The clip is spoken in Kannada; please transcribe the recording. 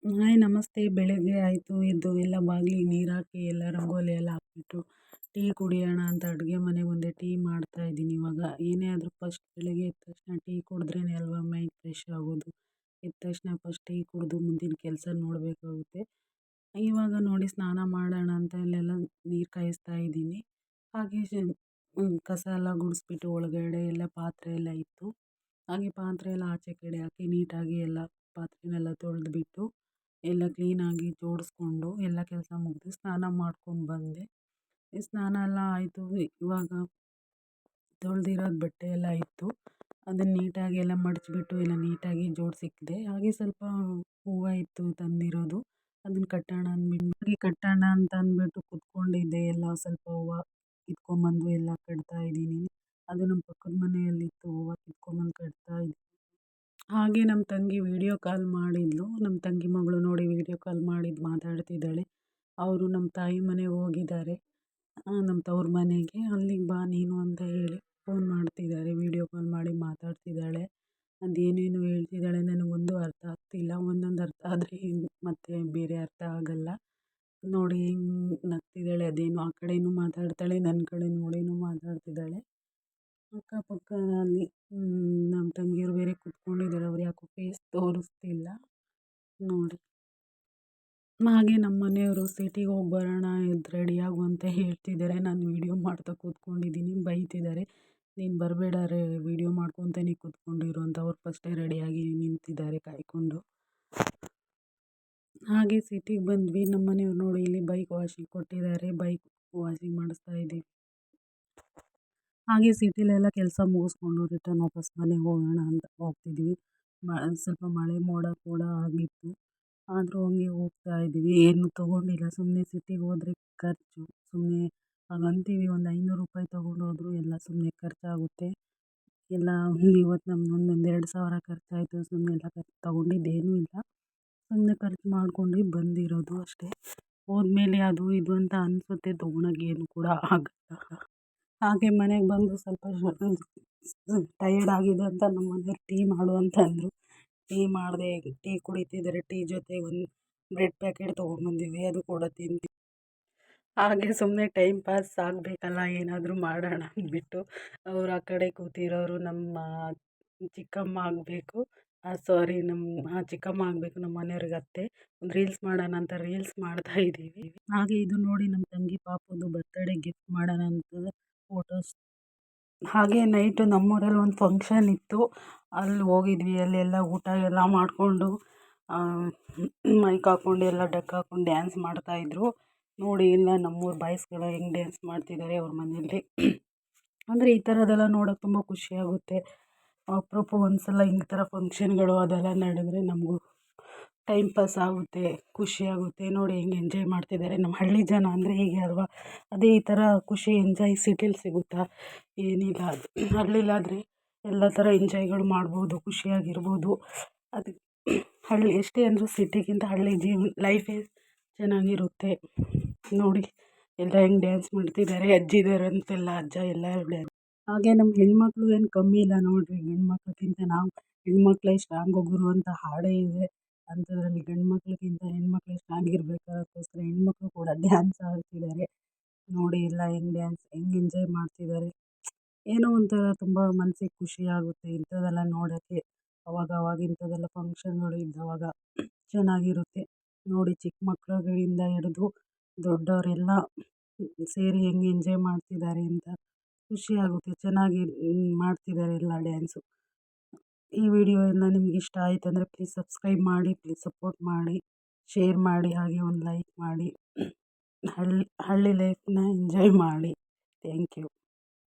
ಹಾಯ್ ನಮಸ್ತೆ. ಬೆಳಗ್ಗೆ ಆಯಿತು, ಎದ್ದು ಎಲ್ಲ ಬಾಗಿಲಿಗೆ ನೀರು ಹಾಕಿ ಎಲ್ಲ ರಂಗೋಲಿ ಎಲ್ಲ ಹಾಕ್ಬಿಟ್ಟು ಟೀ ಕುಡಿಯೋಣ ಅಂತ ಅಡುಗೆ ಮನೆಗೆ ಒಂದೇ ಟೀ ಮಾಡ್ತಾಯಿದ್ದೀನಿ. ಇವಾಗ ಏನೇ ಆದರೂ ಫಸ್ಟ್ ಬೆಳಗ್ಗೆ ಎದ್ದ ತಕ್ಷಣ ಟೀ ಕುಡಿದ್ರೇ ಅಲ್ವಾ ಮೈಂಡ್ ಫ್ರೆಶ್ ಆಗೋದು. ಎದ್ದ ತಕ್ಷಣ ಫಸ್ಟ್ ಟೀ ಕುಡಿದು ಮುಂದಿನ ಕೆಲಸ ನೋಡಬೇಕಾಗುತ್ತೆ. ಇವಾಗ ನೋಡಿ ಸ್ನಾನ ಮಾಡೋಣ ಅಂತ ಇಲ್ಲೆಲ್ಲ ನೀರು ಕಾಯಿಸ್ತಾ ಇದ್ದೀನಿ. ಹಾಗೆ ಕಸ ಎಲ್ಲ ಗುಡಿಸ್ಬಿಟ್ಟು ಒಳಗಡೆ ಎಲ್ಲ ಪಾತ್ರೆ ಎಲ್ಲ ಇತ್ತು. ಹಾಗೆ ಪಾತ್ರೆ ಎಲ್ಲ ಆಚೆ ಕಡೆ ಹಾಕಿ ನೀಟಾಗಿ ಎಲ್ಲ ಪಾತ್ರೆನೆಲ್ಲ ತೊಳೆದ್ಬಿಟ್ಟು ಎಲ್ಲ ಕ್ಲೀನಾಗಿ ಜೋಡಿಸ್ಕೊಂಡು ಎಲ್ಲ ಕೆಲಸ ಮುಗಿದು ಸ್ನಾನ ಮಾಡ್ಕೊಂಡು ಬಂದೆ. ಸ್ನಾನ ಎಲ್ಲ ಆಯಿತು. ಇವಾಗ ತೊಳೆದಿರೋದು ಬಟ್ಟೆ ಎಲ್ಲ ಇತ್ತು, ಅದನ್ನು ನೀಟಾಗಿ ಎಲ್ಲ ಮಡಚಿಬಿಟ್ಟು ಎಲ್ಲ ನೀಟಾಗಿ ಜೋಡಿಸಿಕ್ಕಿದೆ. ಹಾಗೆ ಸ್ವಲ್ಪ ಹೂವು ಇತ್ತು ತಂದಿರೋದು, ಅದನ್ನು ಕಟ್ಟೋಣ ಅಂತ ಅಂದ್ಬಿಟ್ಟು ಕೂತ್ಕೊಂಡಿದ್ದೆ. ಎಲ್ಲ ಸ್ವಲ್ಪ ಹೂವು ಕಿತ್ಕೊಂಬಂದು ಎಲ್ಲ ಕಟ್ತಾ ಇದ್ದೀನಿ. ಅದು ನಮ್ಮ ಪಕ್ಕದ ಮನೆಯಲ್ಲಿತ್ತು, ಹೂವು ಕಿತ್ಕೊಂಬಂದು ಕಟ್ತಾ ಇದ್ದೀನಿ. ಹಾಗೆ ನಮ್ಮ ತಂಗಿ ವೀಡಿಯೋ ಕಾಲ್ ಮಾಡಿದ್ಲು. ನಮ್ಮ ತಂಗಿ ಮಗಳು ನೋಡಿ ವೀಡಿಯೋ ಕಾಲ್ ಮಾಡಿದ್ದು ಮಾತಾಡ್ತಿದ್ದಾಳೆ. ಅವರು ನಮ್ಮ ತಾಯಿ ಮನೆಗೆ ಹೋಗಿದ್ದಾರೆ, ನಮ್ಮ ತವ್ರ ಮನೆಗೆ. ಅಲ್ಲಿಗೆ ಬಾ ನೀನು ಅಂತ ಹೇಳಿ ಫೋನ್ ಮಾಡ್ತಿದ್ದಾರೆ, ವೀಡಿಯೋ ಕಾಲ್ ಮಾಡಿ ಮಾತಾಡ್ತಿದ್ದಾಳೆ. ಅದೇನೇನು ಹೇಳ್ತಿದ್ದಾಳೆ ನನಗೊಂದು ಅರ್ಥ ಆಗ್ತಿಲ್ಲ. ಒಂದೊಂದು ಅರ್ಥ ಆದರೆ ಮತ್ತು ಬೇರೆ ಅರ್ಥ ಆಗಲ್ಲ. ನೋಡಿ ಹೆಂಗೆ ನಗ್ತಿದ್ದಾಳೆ, ಅದೇನು ಆ ಕಡೆಯೂ ಮಾತಾಡ್ತಾಳೆ, ನನ್ನ ಕಡೆ ನೋಡಿನೂ ಮಾತಾಡ್ತಿದ್ದಾಳೆ. ಅಕ್ಕಪಕ್ಕದಲ್ಲಿ ನಮ್ಮ ತಂಗಿಯರು ಬೇರೆ ಕೂತ್ಕೊಂಡಿದ್ದಾರೆ, ಅವ್ರು ಯಾಕೋ ಫೇಸ್ ತೋರಿಸ್ತಿಲ್ಲ ನೋಡಿ. ಹಾಗೆ ನಮ್ಮ ಮನೆಯವರು ಸಿಟಿಗೆ ಹೋಗಿ ಬರೋಣ, ಎದ್ದು ರೆಡಿಯಾಗು ಅಂತ ಹೇಳ್ತಿದ್ದಾರೆ. ನಾನು ವೀಡಿಯೋ ಮಾಡ್ತಾ ಕೂತ್ಕೊಂಡಿದ್ದೀನಿ, ಬೈತಿದ್ದಾರೆ, ನೀನು ಬರಬೇಡ ವೀಡಿಯೋ ಮಾಡ್ಕೊತಾನೆ ಕೂತ್ಕೊಂಡಿರು ಅಂತ. ಅವ್ರು ಫಸ್ಟೇ ರೆಡಿಯಾಗಿ ನಿಂತಿದ್ದಾರೆ ಕಾಯ್ಕೊಂಡು. ಹಾಗೆ ಸಿಟಿಗೆ ಬಂದ್ವಿ. ನಮ್ಮ ಮನೆಯವ್ರು ನೋಡಿ ಇಲ್ಲಿ ಬೈಕ್ ವಾಶಿಂಗ್ ಕೊಟ್ಟಿದ್ದಾರೆ, ಬೈಕ್ ವಾಶಿಂಗ್ ಮಾಡಿಸ್ತಾ ಇದ್ದೀವಿ. ಹಾಗೆ ಸಿಟಿಲೆಲ್ಲ ಕೆಲಸ ಮುಗಿಸ್ಕೊಂಡು ರಿಟರ್ನ್ ವಾಪಸ್ ಮನೆಗೆ ಹೋಗೋಣ ಅಂತ ಹೋಗ್ತಿದ್ವಿ. ಸ್ವಲ್ಪ ಮಳೆ ಮೋಡ ಕೂಡ ಆಗಿತ್ತು, ಆದರೂ ಹಂಗೆ ಹೋಗ್ತಾ ಇದ್ದೀವಿ. ಏನು ತೊಗೊಂಡಿಲ್ಲ, ಸುಮ್ಮನೆ ಸಿಟಿಗೆ ಹೋದರೆ ಖರ್ಚು. ಸುಮ್ಮನೆ ಅಂತೀವಿ ಒಂದು 500 ರೂಪಾಯಿ ತೊಗೊಂಡೋದ್ರು ಎಲ್ಲ ಸುಮ್ಮನೆ ಖರ್ಚಾಗುತ್ತೆ. ಎಲ್ಲ ಇವತ್ತು ನಮ್ದು ಒಂದು 2,000 ಖರ್ಚಾಯಿತು. ಸುಮ್ಮನೆ ಎಲ್ಲ ತೊಗೊಂಡಿದ್ದೇನೂ ಇಲ್ಲ, ಸುಮ್ಮನೆ ಖರ್ಚು ಮಾಡ್ಕೊಂಡು ಬಂದಿರೋದು ಅಷ್ಟೇ. ಹೋದ್ಮೇಲೆ ಅದು ಇದು ಅಂತ ಅನಿಸುತ್ತೆ, ತೊಗೊಳಕ್ಕೇನು ಕೂಡ ಆಗಲ್ಲ. ಹಾಗೆ ಮನೆಗೆ ಬಂದು ಸ್ವಲ್ಪ ಟಯರ್ಡ್ ಆಗಿದೆ ಅಂತ ನಮ್ಮ ಮನೆಯವ್ರು ಟೀ ಮಾಡು ಅಂತ ಅಂದರು. ಟೀ ಮಾಡಿದೆ, ಟೀ ಕುಡಿತಿದ್ದಾರೆ. ಟೀ ಜೊತೆ ಒಂದು ಬ್ರೆಡ್ ಪ್ಯಾಕೆಟ್ ತೊಗೊಂಬಂದಿದ್ವಿ, ಅದು ಕೂಡ ತಿಂತೀವಿ. ಹಾಗೆ ಸುಮ್ಮನೆ ಟೈಮ್ ಪಾಸ್ ಆಗಬೇಕಲ್ಲ, ಏನಾದರೂ ಮಾಡೋಣ ಅಂದ್ಬಿಟ್ಟು ಅವ್ರು ಆ ಕಡೆ ಕೂತಿರೋರು ನಮ್ಮ ಚಿಕ್ಕಮ್ಮ ಆಗಬೇಕು, ಸಾರಿ ನಮ್ಮ ಚಿಕ್ಕಮ್ಮ ಆಗಬೇಕು, ನಮ್ಮ ಮನೆಯವ್ರಿಗೆ ಅತ್ತೆ. ಒಂದು ರೀಲ್ಸ್ ಮಾಡೋಣ ಅಂತ ರೀಲ್ಸ್ ಮಾಡ್ತಾ ಇದ್ದೀವಿ. ಹಾಗೆ ಇದು ನೋಡಿ ನಮ್ಮ ತಂಗಿ ಪಾಪುದು ಬರ್ತ್ಡೇ ಗಿಫ್ಟ್ ಮಾಡೋಣ ಅಂತ ಫೋಟೋಸ್. ಹಾಗೆ ನೈಟು ನಮ್ಮೂರಲ್ಲಿ ಒಂದು ಫಂಕ್ಷನ್ ಇತ್ತು, ಅಲ್ಲಿ ಹೋಗಿದ್ವಿ. ಅಲ್ಲೆಲ್ಲ ಊಟ ಎಲ್ಲ ಮಾಡಿಕೊಂಡು ಮೈಕ್ ಹಾಕ್ಕೊಂಡು ಎಲ್ಲ ಡಕ್ ಹಾಕ್ಕೊಂಡು ಡ್ಯಾನ್ಸ್ ಮಾಡ್ತಾಯಿದ್ರು ನೋಡಿ. ಎಲ್ಲ ನಮ್ಮೂರು ಬಾಯ್ಸ್ಗೆಲ್ಲ ಹೆಂಗೆ ಡ್ಯಾನ್ಸ್ ಮಾಡ್ತಿದ್ದಾರೆ ಅವ್ರ ಮನೆಯಲ್ಲಿ. ಅಂದರೆ ಈ ಥರದ್ದೆಲ್ಲ ನೋಡೋಕೆ ತುಂಬ ಖುಷಿಯಾಗುತ್ತೆ. ಅಪರೂಪ ಒಂದು ಸಲ ಈ ಥರ ಫಂಕ್ಷನ್ಗಳು ಅದೆಲ್ಲ ನಡೆದ್ರೆ ನಮಗೂ ಟೈಮ್ ಪಾಸ್ ಆಗುತ್ತೆ, ಖುಷಿಯಾಗುತ್ತೆ. ನೋಡಿ ಹೆಂಗೆ ಎಂಜಾಯ್ ಮಾಡ್ತಿದ್ದಾರೆ. ನಮ್ಮ ಹಳ್ಳಿ ಜನ ಅಂದರೆ ಹೀಗೆ ಅಲ್ವಾ. ಅದೇ ಈ ಥರ ಖುಷಿ ಎಂಜಾಯ್ ಸಿಟಿಲಿ ಸಿಗುತ್ತಾ? ಏನಿಲ್ಲ. ಹಳ್ಳಿಲಾದರೆ ಎಲ್ಲ ಥರ ಎಂಜಾಯ್ಗಳು ಮಾಡ್ಬೋದು, ಖುಷಿಯಾಗಿರ್ಬೋದು. ಅದು ಹಳ್ಳಿ ಎಷ್ಟೇ ಅಂದರೂ ಸಿಟಿಗಿಂತ ಹಳ್ಳಿ ಲೈಫೇ ಚೆನ್ನಾಗಿರುತ್ತೆ ನೋಡಿ. ಎಲ್ಲ ಹೆಂಗೆ ಡ್ಯಾನ್ಸ್ ಮಾಡ್ತಿದ್ದಾರೆ, ಅಜ್ಜಿದಾರಂತೆಲ್ಲ ಅಜ್ಜ ಎಲ್ಲ ಡ್ಯಾನ್ಸ್. ಹಾಗೆ ನಮ್ಮ ಹೆಣ್ಮಕ್ಳು ಏನು ಕಮ್ಮಿ ಇಲ್ಲ ನೋಡಿರಿ, ಹೆಣ್ಮಕ್ಳಿಗಿಂತ ನಾವು ಹೆಣ್ಮಕ್ಳೇ ಸ್ಟ್ರಾಂಗು ಗುರು ಅಂತ ಹಾಡೇ ಇದೆ. ಅಂಥದ್ರಲ್ಲಿ ಗಂಡು ಮಕ್ಳಿಗಿಂತ ಹೆಣ್ಮಕ್ಳೇ ಸ್ಟ್ರಾಂಗ್ ಇರಬೇಕು, ಅದಕ್ಕೋಸ್ಕರ ಹೆಣ್ಮಕ್ಳು ಕೂಡ ಡ್ಯಾನ್ಸ್ ಆಡ್ತಿದ್ದಾರೆ ನೋಡಿ. ಎಲ್ಲ ಹೆಂಗೆ ಎಂಜಾಯ್ ಮಾಡ್ತಿದ್ದಾರೆ. ಏನೋ ಒಂಥರ ತುಂಬ ಮನಸ್ಸಿಗೆ ಖುಷಿ ಆಗುತ್ತೆ ಇಂಥದ್ದೆಲ್ಲ ನೋಡೋಕ್ಕೆ. ಅವಾಗ ಇಂಥದ್ದೆಲ್ಲ ಫಂಕ್ಷನ್ಗಳು ಇದ್ದವಾಗ ಚೆನ್ನಾಗಿರುತ್ತೆ ನೋಡಿ. ಚಿಕ್ಕ ಮಕ್ಕಳುಗಳಿಂದ ಹಿಡಿದು ದೊಡ್ಡವರೆಲ್ಲ ಸೇರಿ ಹೆಂಗೆ ಎಂಜಾಯ್ ಮಾಡ್ತಿದ್ದಾರೆ ಅಂತ ಖುಷಿಯಾಗುತ್ತೆ. ಚೆನ್ನಾಗಿ ಮಾಡ್ತಿದ್ದಾರೆ ಎಲ್ಲ ಡ್ಯಾನ್ಸು. ಈ ವಿಡಿಯೋ ಎಲ್ಲ ನಿಮ್ಗೆ ಇಷ್ಟ ಆಯಿತು ಅಂದರೆ ಪ್ಲೀಸ್ ಸಬ್ಸ್ಕ್ರೈಬ್ ಮಾಡಿ, ಪ್ಲೀಸ್ ಸಪೋರ್ಟ್ ಮಾಡಿ, ಶೇರ್ ಮಾಡಿ, ಹಾಗೆ ಒಂದು ಲೈಕ್ ಮಾಡಿ. ಹಳ್ಳಿ ಲೈಫನ್ನ ಎಂಜಾಯ್ ಮಾಡಿ. Thank you.